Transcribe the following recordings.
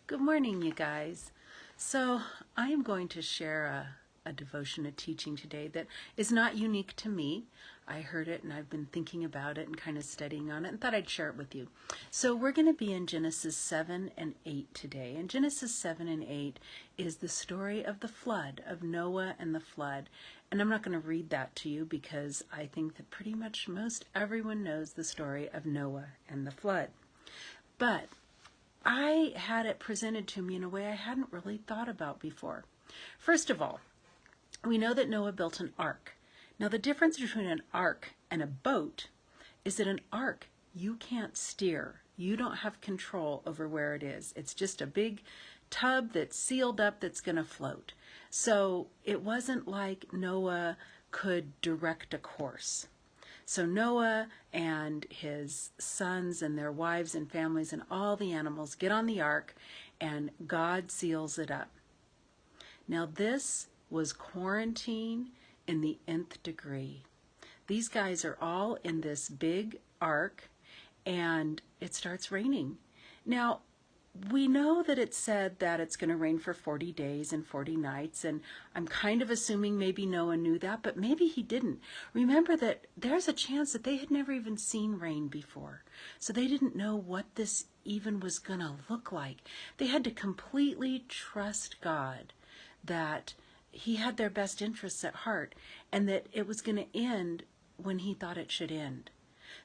Good morning, you guys. So I am going to share a devotion, a teaching today that is not unique to me. I heard it and I've been thinking about it and kind of studying on it and thought I'd share it with you. So we're going to be in Genesis 7 and 8 today. And Genesis 7 and 8 is the story of the flood, of Noah and the flood. And I'm not going to read that to you because I think that pretty much most everyone knows the story of Noah and the flood. But I had it presented to me in a way I hadn't really thought about before. First of all, we know that Noah built an ark. Now, the difference between an ark and a boat is that an ark you can't steer. You don't have control over where it is. It's just a big tub that's sealed up that's going to float. So it wasn't like Noah could direct a course. So Noah and his sons and their wives and families and all the animals get on the ark and God seals it up. Now this was quarantine in the nth degree. These guys are all in this big ark and it starts raining. Now, we know that it said that it's going to rain for 40 days and 40 nights, and I'm kind of assuming maybe Noah knew that, but maybe he didn't. Remember that there's a chance that they had never even seen rain before, so they didn't know what this even was going to look like. They had to completely trust God that he had their best interests at heart and that it was going to end when he thought it should end.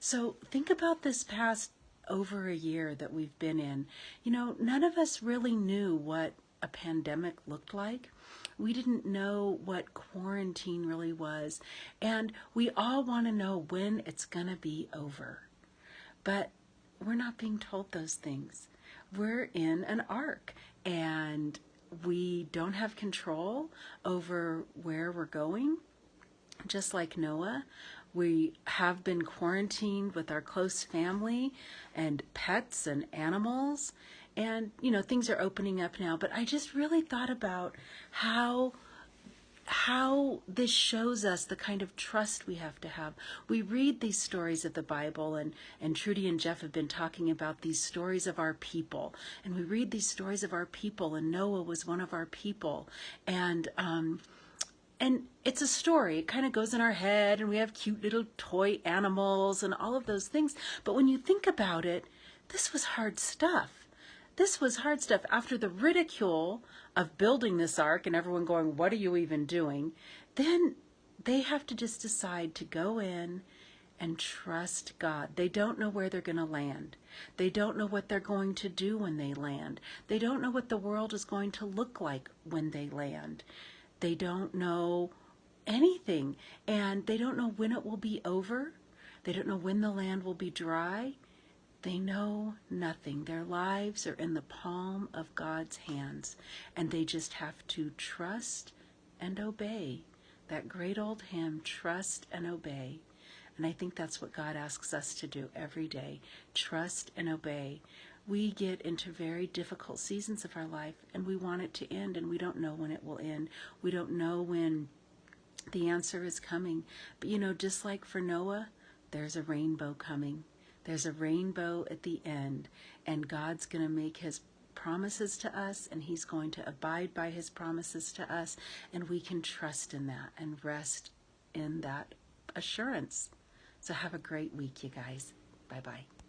So think about this past over a year that we've been in. You know, none of us really knew what a pandemic looked like. We didn't know what quarantine really was. And we all want to know when it's going to be over. But we're not being told those things. We're in an ark and we don't have control over where we're going. Just like Noah, we have been quarantined with our close family and pets and animals. And, you know, things are opening up now. But I just really thought about how this shows us the kind of trust we have to have. We read these stories of the Bible, and Trudy and Jeff have been talking about these stories of our people. And we read these stories of our people, and Noah was one of our people. And it's a story. It kind of goes in our head, and we have cute little toy animals and all of those things. But when you think about it, this was hard stuff. This was hard stuff. After the ridicule of building this ark and everyone going, what are you even doing? Then they have to just decide to go in and trust God. They don't know where they're going to land. They don't know what they're going to do when they land. They don't know what the world is going to look like when they land. They don't know anything, and they don't know when it will be over. They don't know when the land will be dry. They know nothing. Their lives are in the palm of God's hands, and they just have to trust and obey. That great old hymn, trust and obey. And I think that's what God asks us to do every day, trust and obey. We get into very difficult seasons of our life and we want it to end, and we don't know when it will end. We don't know when the answer is coming. But you know, just like for Noah, there's a rainbow coming. There's a rainbow at the end, and God's going to make his promises to us, and he's going to abide by his promises to us, and we can trust in that and rest in that assurance. So have a great week, you guys. Bye-bye.